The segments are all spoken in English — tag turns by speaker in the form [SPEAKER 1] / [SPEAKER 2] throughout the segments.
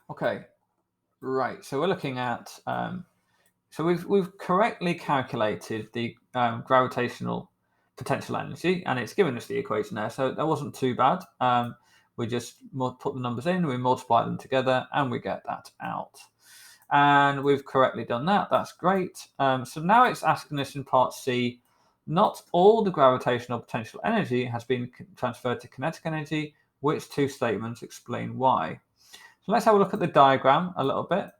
[SPEAKER 1] Okay, right. So we're looking at so we've correctly calculated the gravitational potential energy, and it's given us the equation there, so that wasn't too bad. We just put the numbers in, we multiply them together, and we get that out. And we've correctly done that. That's great. So now it's asking us in part C, not all the gravitational potential energy has been transferred to kinetic energy. Which two statements explain why? So let's have a look at the diagram a little bit.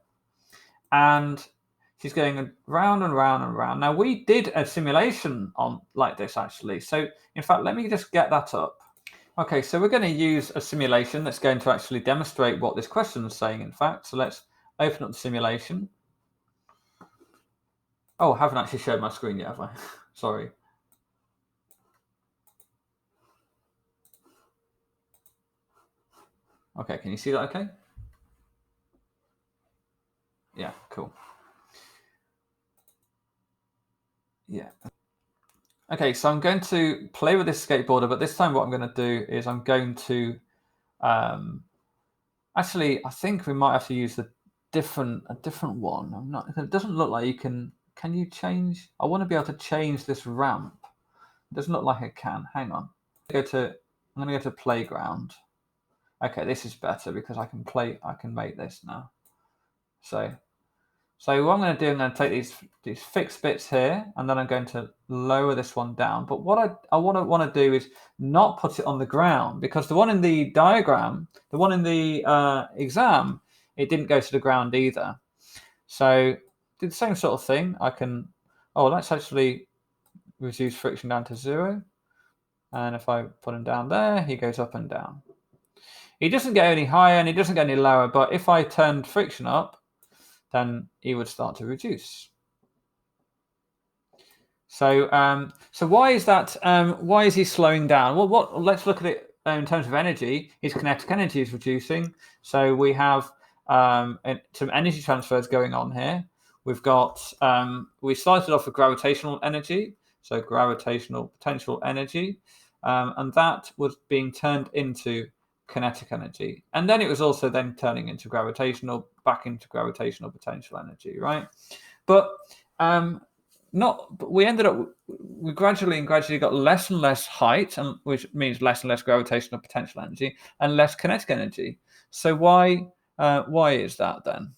[SPEAKER 1] And she's going round and round and round. Now, we did a simulation on like this, actually. So, in fact, let me just get that up. Okay, so we're going to use a simulation that's going to actually demonstrate what this question is saying, in fact. So let's open up the simulation. Oh, I haven't actually shared my screen yet, have I? Sorry. Okay, can you see that okay? Yeah, cool. Yeah. Okay, so I'm going to play with this skateboarder, but this time what I'm going to do is I'm going to actually, I think we might have to use a different one. I'm not. It doesn't look like you can. Can you change? I want to be able to change this ramp. It doesn't look like I can. Hang on. I'm going to go to playground. Okay, this is better because I can play. I can make this now. So what I'm going to do, I'm going to take these fixed bits here, and then I'm going to lower this one down. But what I want to do is not put it on the ground, because the one in the diagram, the one in the exam, it didn't go to the ground either. So do the same sort of thing. I can, let's actually reduce friction down to 0. And if I put him down there, he goes up and down. He doesn't get any higher and he doesn't get any lower, but if I turned friction up, then he would start to reduce. So why is that? Why is he slowing down? Well, let's look at it in terms of energy. His kinetic energy is reducing. So we have some energy transfers going on here. We've got we started off with gravitational energy, so gravitational potential energy, and that was being turned into kinetic energy, and then it was also then turning into back into gravitational potential energy, right? But we ended up, we gradually got less and less height, and which means less and less gravitational potential energy and less kinetic energy. So why is that then?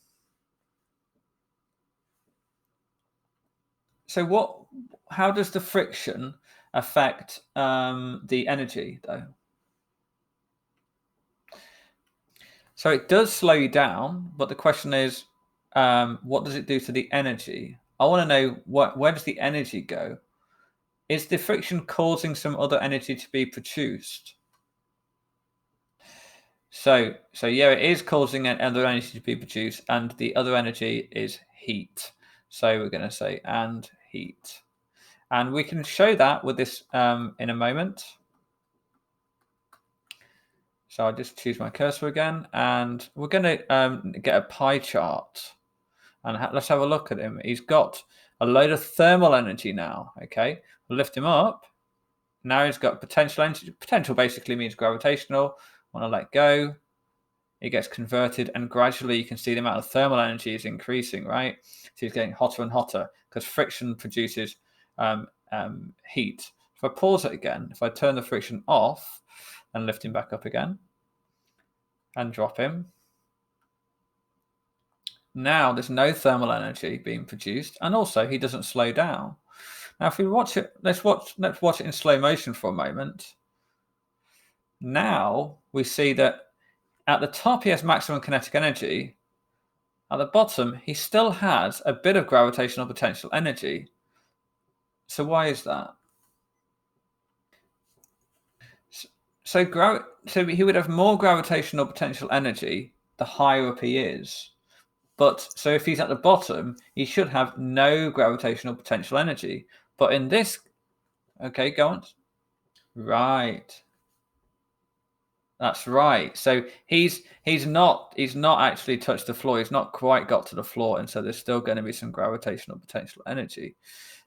[SPEAKER 1] So how does the friction affect the energy though? So it does slow you down, but the question is, what does it do to the energy? I want to know where does the energy go? Is the friction causing some other energy to be produced? So yeah, it is causing other energy to be produced, and the other energy is heat. So we're going to say and heat, and we can show that with this in a moment. So I'll just choose my cursor again, and we're going to get a pie chart, and let's have a look at him. He's got a load of thermal energy now. Okay, we'll lift him up. Now he's got potential energy. Potential basically means gravitational. Want to let go. It gets converted, and gradually you can see the amount of thermal energy is increasing, right? So he's getting hotter and hotter because friction produces heat. If I pause it again, if I turn the friction off and lift him back up again and drop him, now there's no thermal energy being produced, and also he doesn't slow down. Now, if we watch it, let's watch it in slow motion for a moment. Now we see that at the top he has maximum kinetic energy. At the bottom, he still has a bit of gravitational potential energy. So why is that? So he would have more gravitational potential energy the higher up he is. But so if he's at the bottom, he should have no gravitational potential energy. But in this, okay, go on. Right. That's right. So he's not actually touched the floor. He's not quite got to the floor, and so there's still going to be some gravitational potential energy.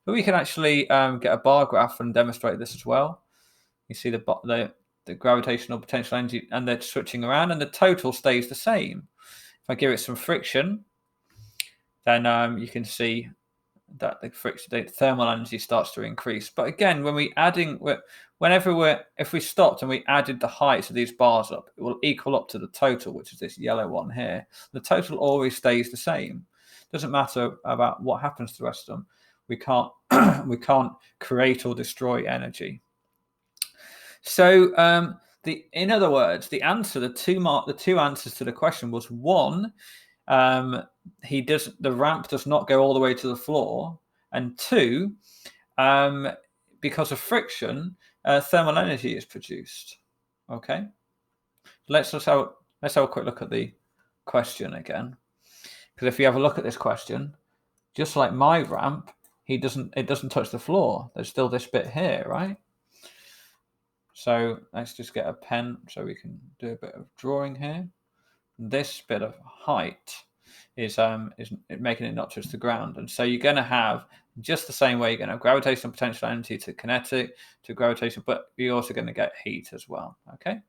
[SPEAKER 1] But we can actually get a bar graph and demonstrate this as well. You see the gravitational potential energy, and they're switching around, and the total stays the same. If I give it some friction, then you can see that the thermal energy starts to increase. But again, when if we stopped and we added the heights of these bars up, it will equal up to the total, which is this yellow one here. The total always stays the same. Doesn't matter about what happens to the rest of them. We can't we can't create or destroy energy. So in other words, the two answers to the question was one. The ramp does not go all the way to the floor, and two, because of friction, thermal energy is produced. Okay, let's have a quick look at the question again, because if you have a look at this question, just like my ramp, it doesn't touch the floor. There's still this bit here, right? So let's just get a pen so we can do a bit of drawing here. This bit of height is making it not touch the ground, and so you're going to have just the same way. You're going to have gravitational potential energy to kinetic to gravitational, but you're also going to get heat as well. Okay.